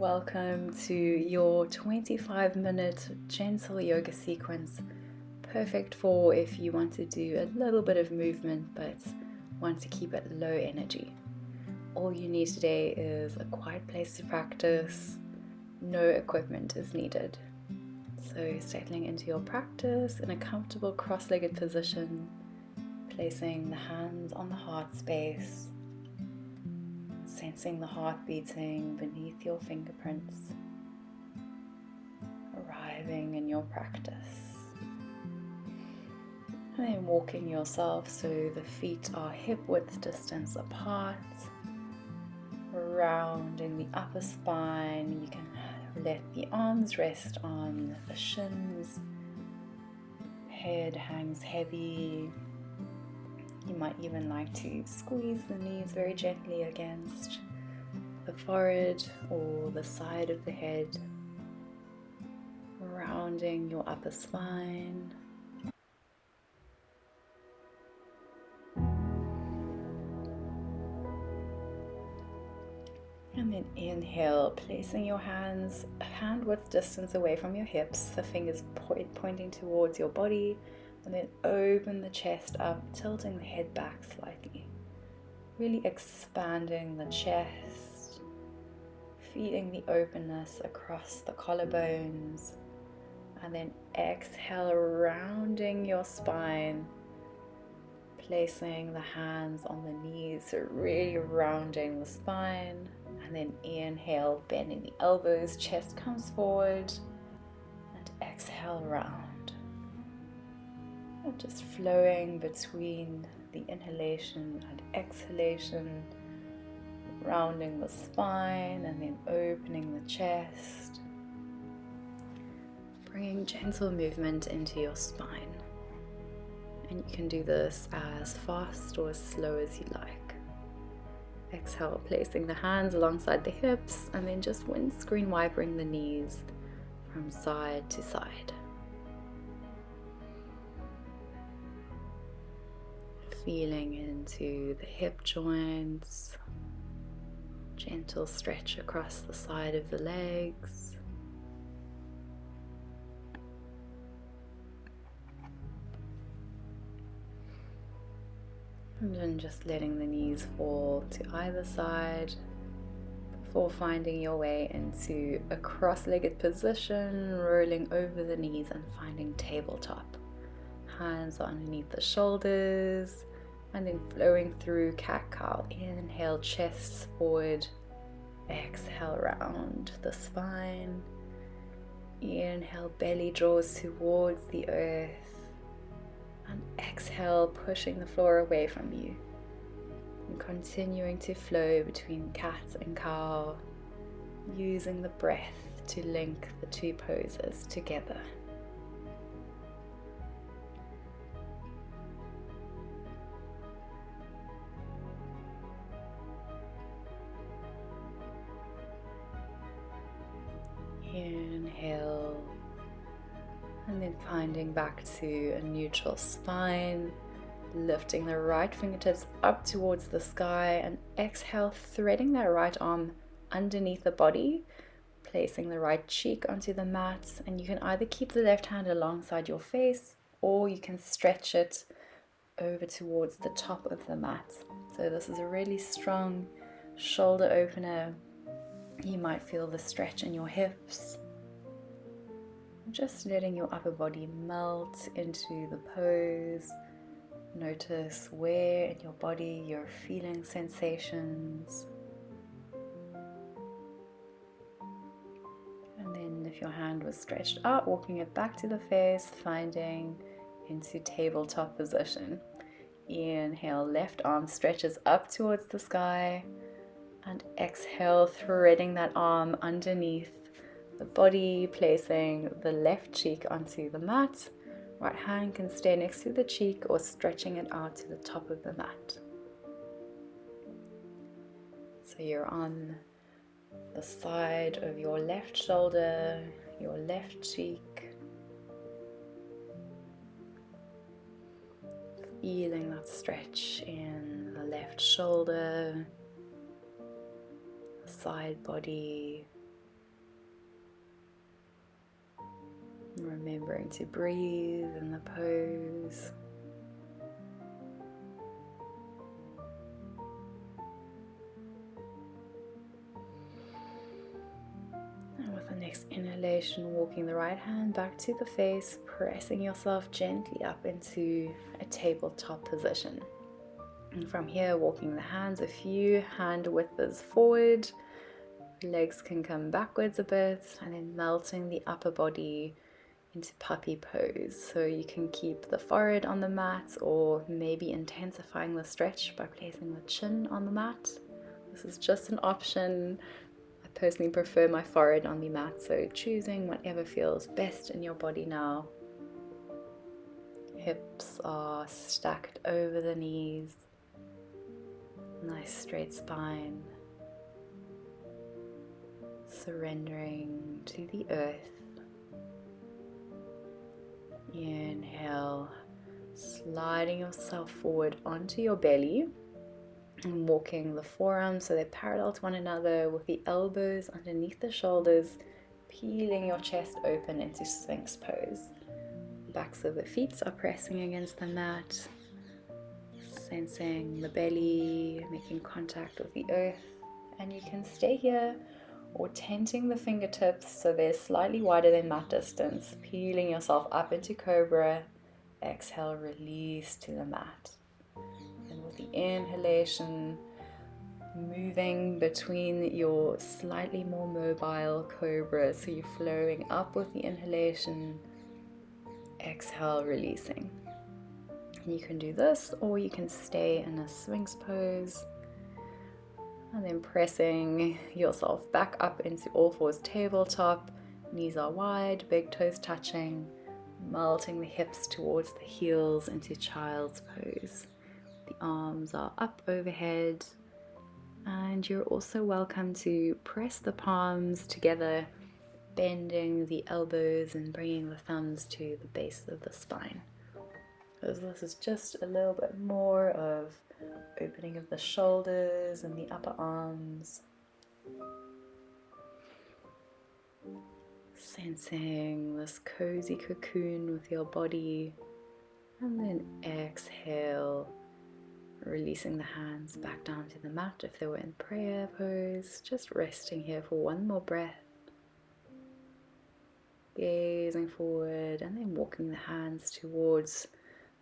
welcome to your 25-minute gentle yoga sequence, perfect for if you want to do a little bit of movement but want to keep it low energy. All you need today is a quiet place to practice. No equipment is needed. So settling into your practice in a comfortable cross-legged position, placing the hands on the heart space, sensing the heart beating beneath your fingerprints, arriving in your practice. And then walking yourself so the feet are hip width distance apart, rounding the upper spine. You can let the arms rest on the shins, head hangs heavy. You might even like to squeeze the knees very gently against the forehead or the side of the head, rounding your upper spine. And then inhale, placing your hands hand width distance away from your hips, the fingers pointing towards your body. And then open the chest up, tilting the head back slightly. Really expanding the chest, feeling the openness across the collarbones. And then exhale, rounding your spine, placing the hands on the knees, so really rounding the spine. And then inhale, bending the elbows, chest comes forward. And exhale, round. Just flowing between the inhalation and exhalation, rounding the spine and then opening the chest, bringing gentle movement into your spine. And you can do this as fast or as slow as you like. Exhale, placing the hands alongside the hips and then just windscreen wiping the knees from side to side. Feeling into the hip joints, gentle stretch across the side of the legs. And then just letting the knees fall to either side before finding your way into a cross-legged position, rolling over the knees and finding tabletop. Hands are underneath the shoulders. And then flowing through cat-cow. Inhale, chest forward. Exhale, round the spine. Inhale, belly draws towards the earth. And exhale, pushing the floor away from you. And continuing to flow between cat and cow, using the breath to link the two poses together. Inhale, and then finding back to a neutral spine, lifting the right fingertips up towards the sky, and exhale, threading that right arm underneath the body, placing the right cheek onto the mat. And you can either keep the left hand alongside your face or you can stretch it over towards the top of the mat. So this is a really strong shoulder opener. You might feel the stretch in your hips. Just letting your upper body melt into the pose. Notice where in your body you're feeling sensations. And then if your hand was stretched out, walking it back to the face, finding into tabletop position. Inhale, left arm stretches up towards the sky. And exhale, threading that arm underneath the body, placing the left cheek onto the mat. Right hand can stay next to the cheek or stretching it out to the top of the mat. So you're on the side of your left shoulder, your left cheek. Feeling that stretch in the left shoulder, side body, Remembering to breathe in the pose. And with the next inhalation, walking the right hand back to the face, pressing yourself gently up into a tabletop position. And from here, walking the hands a few hand widths forward. Legs can come backwards a bit, and then melting the upper body into puppy pose. So you can keep the forehead on the mat, or maybe intensifying the stretch by placing the chin on the mat. This is just an option. I personally prefer my forehead on the mat, so choosing whatever feels best in your body now. Hips are stacked over the knees. Nice straight spine. Surrendering to the earth. Inhale, sliding yourself forward onto your belly and walking the forearms so they're parallel to one another with the elbows underneath the shoulders, peeling your chest open into Sphinx pose. Backs of the feet are pressing against the mat, sensing the belly, making contact with the earth, and you can stay here or tenting the fingertips so they're slightly wider than mat distance, peeling yourself up into cobra. Exhale, release to the mat. And with the inhalation, moving between your slightly more mobile cobra, so you're flowing up with the inhalation, exhale, releasing. And you can do this, or you can stay in a Sphinx pose. And then pressing yourself back up into all fours tabletop. Knees are wide, big toes touching. Melting the hips towards the heels into child's pose. The arms are up overhead. And you're also welcome to press the palms together, bending the elbows and bringing the thumbs to the base of the spine. So this is just a little bit more of opening of the shoulders and the upper arms. Sensing this cozy cocoon with your body. And then exhale, releasing the hands back down to the mat if they were in prayer pose. Just resting here for one more breath. Gazing forward and then walking the hands towards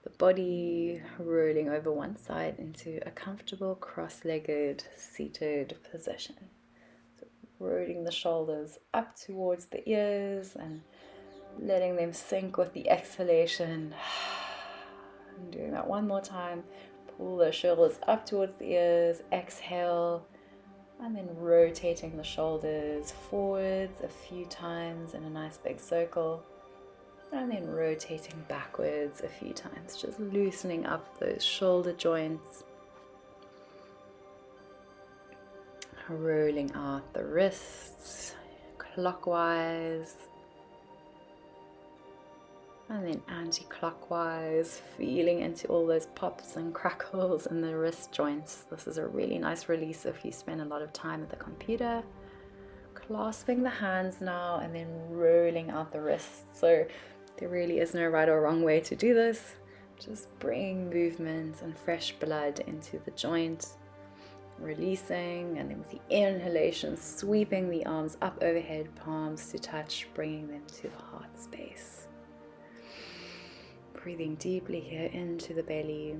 the body, rolling over one side into a comfortable cross-legged seated position. So rolling the shoulders up towards the ears and letting them sink with the exhalation. And doing that one more time. Pull the shoulders up towards the ears, exhale, and then rotating the shoulders forwards a few times in a nice big circle. And then rotating backwards a few times, just loosening up those shoulder joints. Rolling out the wrists clockwise. And then anti-clockwise, feeling into all those pops and crackles in the wrist joints. This is a really nice release if you spend a lot of time at the computer. Clasping the hands now and then rolling out the wrists. So there really is no right or wrong way to do this. Just bringing movement and fresh blood into the joint. Releasing, and then with the inhalation, sweeping the arms up overhead, palms to touch, bringing them to the heart space. Breathing deeply here into the belly.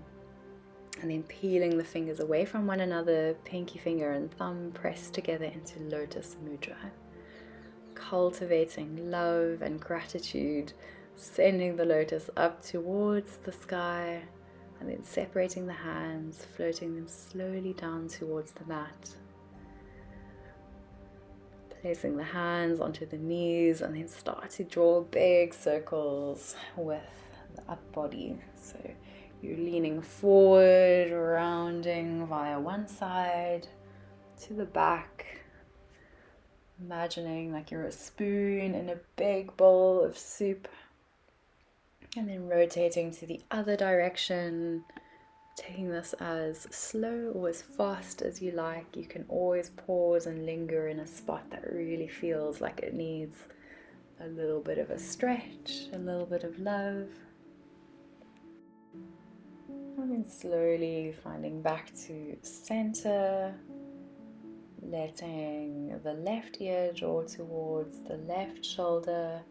And then peeling the fingers away from one another, pinky finger and thumb pressed together into lotus mudra. Cultivating love and gratitude, sending the lotus up towards the sky, and then separating the hands, floating them slowly down towards the mat. Placing the hands onto the knees, and then start to draw big circles with the upper body. So you're leaning forward, rounding via one side to the back. Imagining like you're a spoon in a big bowl of soup. And then rotating to the other direction. Taking this as slow or as fast as you like. You can always pause and linger in a spot that really feels like it needs a little bit of a stretch, a little bit of love. And then slowly finding back to center, letting the left ear draw towards the left shoulder.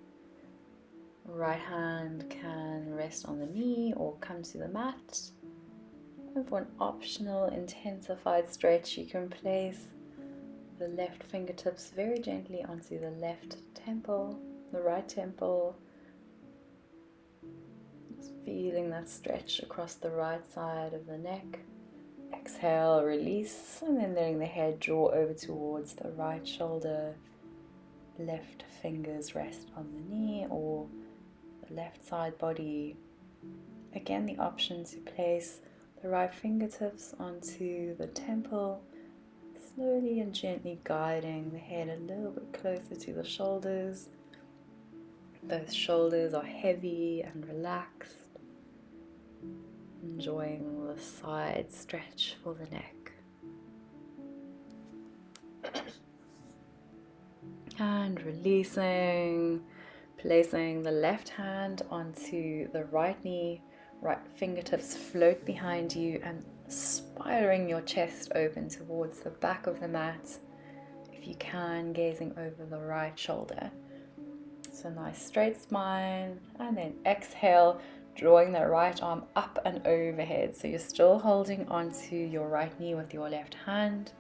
Right hand can rest on the knee or come to the mat. And for an optional intensified stretch, you can place the left fingertips very gently onto the left temple, the right temple. Just feeling that stretch across the right side of the neck. Exhale, release, and then letting the head draw over towards the right shoulder. Left fingers rest on the knee or the left side body. Again, the option to place the right fingertips onto the temple, slowly and gently guiding the head a little bit closer to the shoulders. Those shoulders are heavy and relaxed. Enjoying the side stretch for the neck. And releasing, placing the left hand onto the right knee, right fingertips float behind you and spiraling your chest open towards the back of the mat. If you can, gazing over the right shoulder. So nice straight spine, and then exhale, drawing the right arm up and overhead. So you're still holding onto your right knee with your left hand,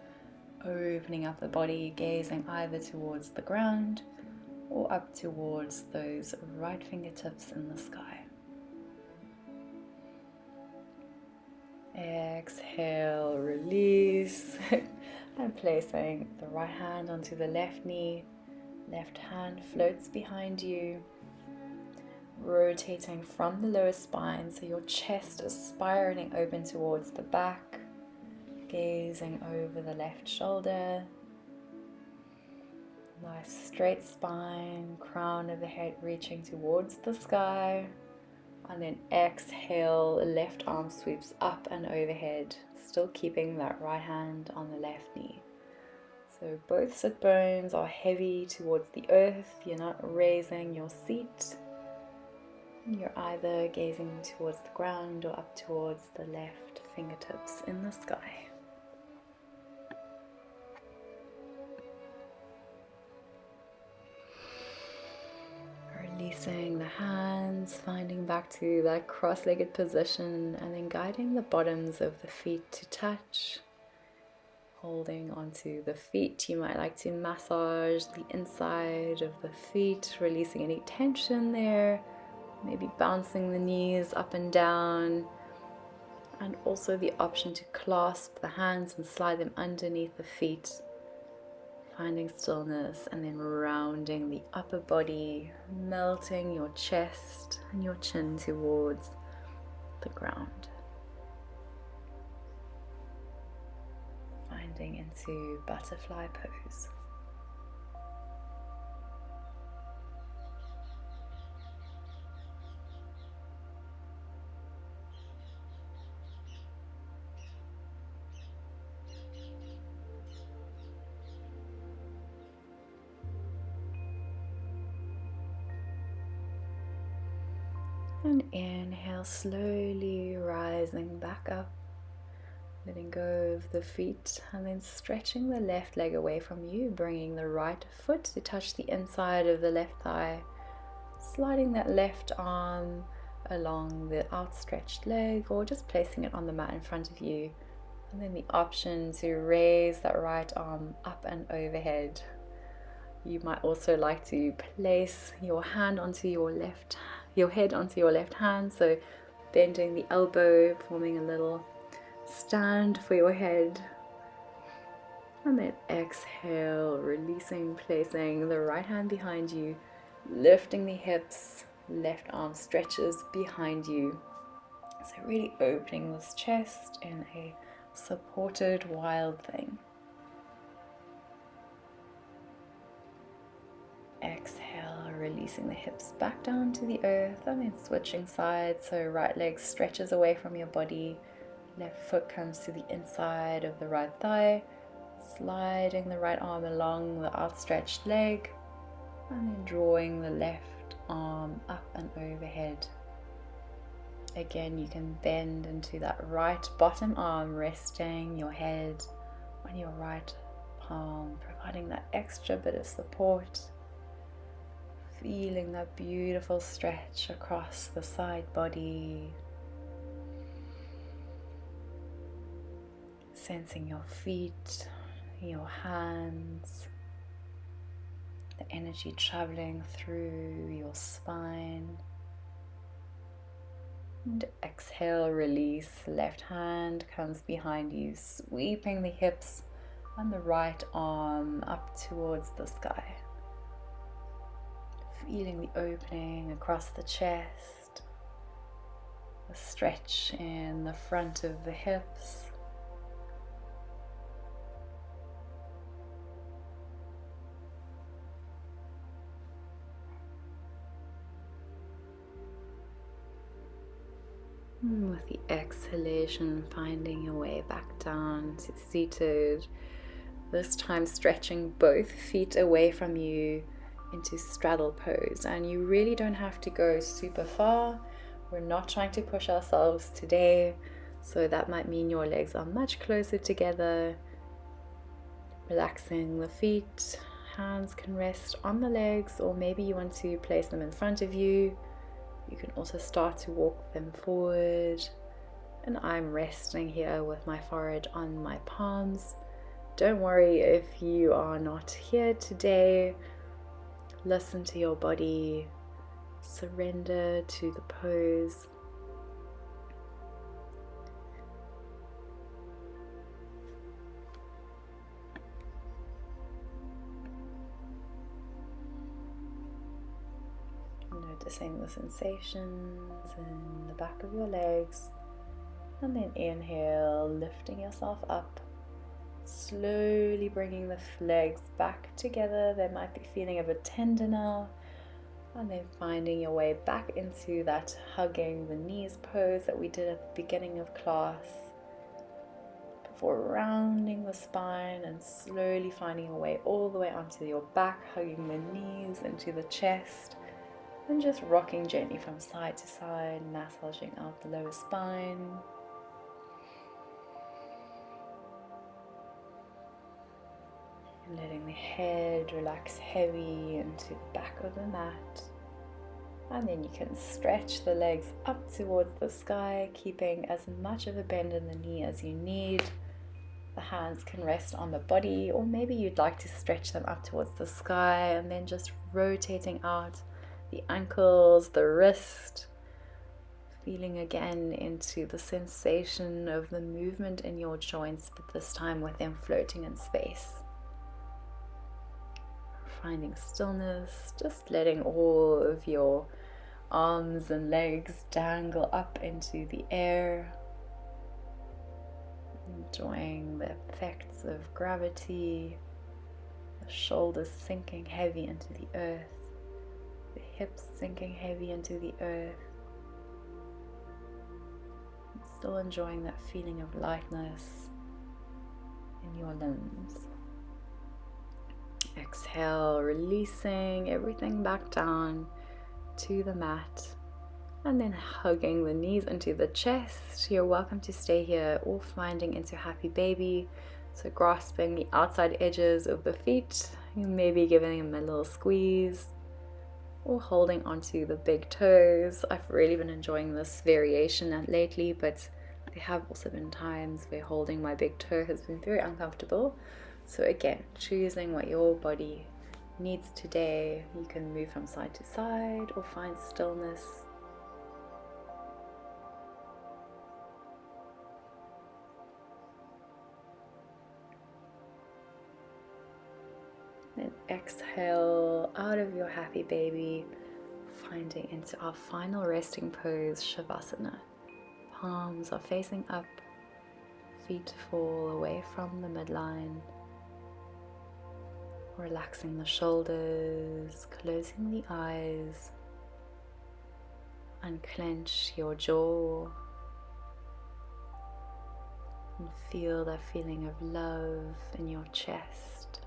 opening up the body, gazing either towards the ground or up towards those right fingertips in the sky. Exhale, release, and placing the right hand onto the left knee. Left hand floats behind you, rotating from the lower spine so your chest is spiraling open towards the back, gazing over the left shoulder. Nice straight spine, crown of the head reaching towards the sky. And then exhale, left arm sweeps up and overhead, still keeping that right hand on the left knee. So both sit bones are heavy towards the earth. You're not raising your seat. You're either gazing towards the ground or up towards the left fingertips in the sky. Releasing the hands, finding back to that cross-legged position, and then guiding the bottoms of the feet to touch. Holding onto the feet, you might like to massage the inside of the feet, releasing any tension there, maybe bouncing the knees up and down, and also the option to clasp the hands and slide them underneath the feet, finding stillness, and then rounding the upper body, melting your chest and your chin towards the ground. Finding into butterfly pose. And inhale, slowly rising back up. Letting go of the feet and then stretching the left leg away from you, bringing the right foot to touch the inside of the left thigh, sliding that left arm along the outstretched leg or just placing it on the mat in front of you, and then the option to raise that right arm up and overhead. You might also like to place your hand onto your head onto your left hand, so bending the elbow, forming a little stand for your head, and then exhale, releasing, placing the right hand behind you, lifting the hips, left arm stretches behind you. So really opening this chest in a supported wild thing. Exhale, releasing the hips back down to the earth, and then switching sides, so right leg stretches away from your body. Left foot comes to the inside of the right thigh, sliding the right arm along the outstretched leg. And then drawing the left arm up and overhead. Again, you can bend into that right bottom arm, resting your head on your right palm, providing that extra bit of support. Feeling that beautiful stretch across the side body. Sensing your feet, your hands, the energy traveling through your spine. And exhale, release. Left hand comes behind you, sweeping the hips and the right arm up towards the sky. Feeling the opening across the chest, a stretch in the front of the hips. And with the exhalation, finding your way back down to seated. This time stretching both feet away from you into straddle pose, and you really don't have to go super far. We're not trying to push ourselves today, so that might mean your legs are much closer together. Relaxing the feet, hands can rest on the legs, or maybe you want to place them in front of you. You can also start to walk them forward, and I'm resting here with my forehead on my palms. Don't worry if you are not here today. Listen to your body, surrender to the pose. Noticing the sensations in the back of your legs, and then inhale, lifting yourself up. Slowly bringing the legs back together. There might be feeling of a tender now. And then finding your way back into that hugging the knees pose that we did at the beginning of class. Before rounding the spine and slowly finding your way all the way onto your back, hugging the knees into the chest. And just rocking gently from side to side, massaging out the lower spine. Letting the head relax heavy into the back of the mat. And then you can stretch the legs up towards the sky, keeping as much of a bend in the knee as you need. The hands can rest on the body, or maybe you'd like to stretch them up towards the sky, and then just rotating out the ankles, the wrist. Feeling again into the sensation of the movement in your joints, but this time with them floating in space. Finding stillness, just letting all of your arms and legs dangle up into the air. Enjoying the effects of gravity, the shoulders sinking heavy into the earth, the hips sinking heavy into the earth. And still enjoying that feeling of lightness in your limbs. Exhale, releasing everything back down to the mat, and then hugging the knees into the chest. You're welcome to stay here or finding into happy baby, so grasping the outside edges of the feet, maybe giving them a little squeeze, or holding onto the big toes. I've really been enjoying this variation lately, but there have also been times where holding my big toe has been very uncomfortable. So again, choosing what your body needs today. You can move from side to side or find stillness. Then exhale out of your happy baby, finding into our final resting pose, Shavasana. Palms are facing up, feet fall away from the midline. Relaxing the shoulders, closing the eyes, unclench your jaw, and feel that feeling of love in your chest.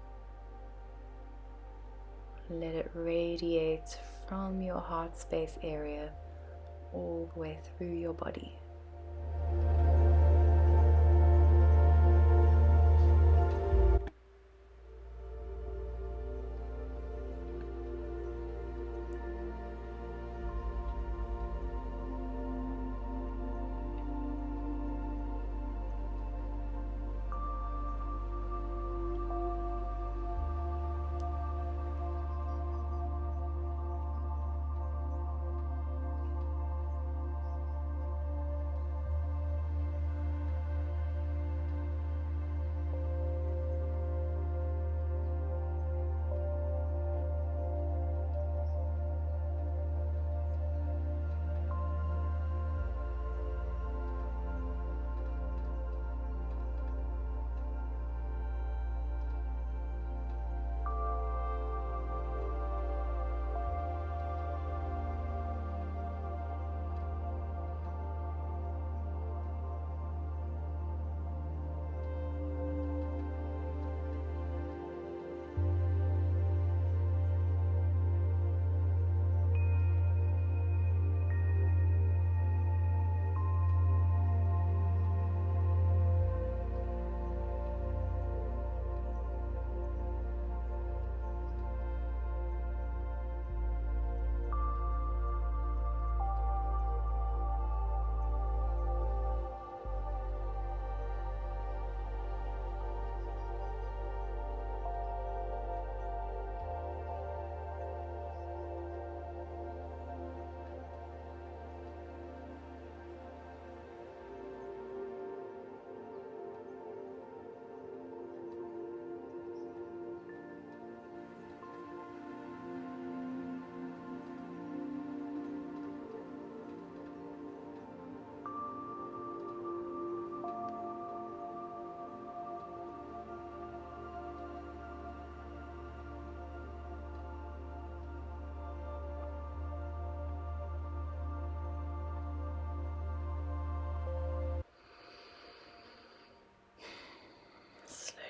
Let it radiate from your heart space area all the way through your body.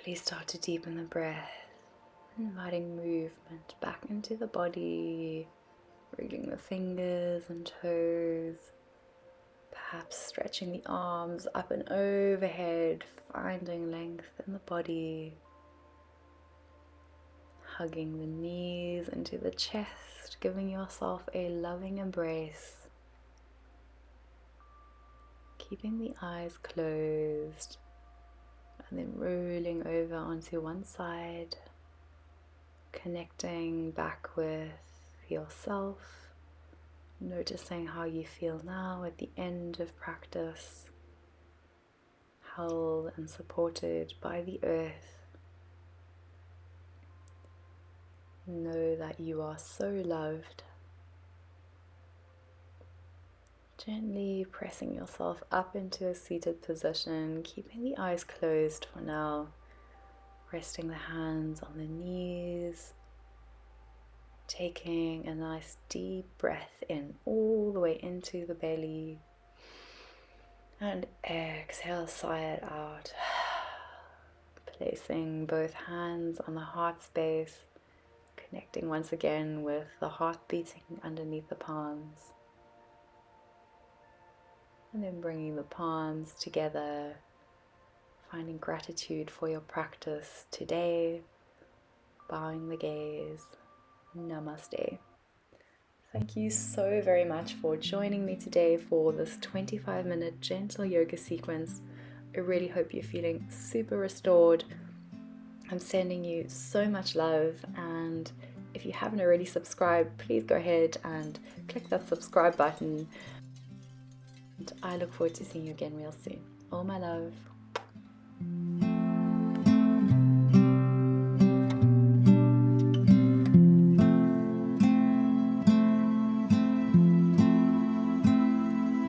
Slowly start to deepen the breath, inviting movement back into the body, wriggling the fingers and toes, perhaps stretching the arms up and overhead, finding length in the body, hugging the knees into the chest, giving yourself a loving embrace, keeping the eyes closed, and then rolling over onto one side, connecting back with yourself, noticing how you feel now at the end of practice, held and supported by the earth. Know that you are so loved. Gently pressing yourself up into a seated position, keeping the eyes closed for now, resting the hands on the knees, taking a nice deep breath in all the way into the belly, and exhale, sigh it out, placing both hands on the heart space, connecting once again with the heart beating underneath the palms. And then bringing the palms together, finding gratitude for your practice today, bowing the gaze. Namaste. Thank you so very much for joining me today for this 25-minute gentle yoga sequence. I really hope you're feeling super restored. I'm sending you so much love, and if you haven't already subscribed, please go ahead and click that subscribe button. And I look forward to seeing you again real soon. All my love.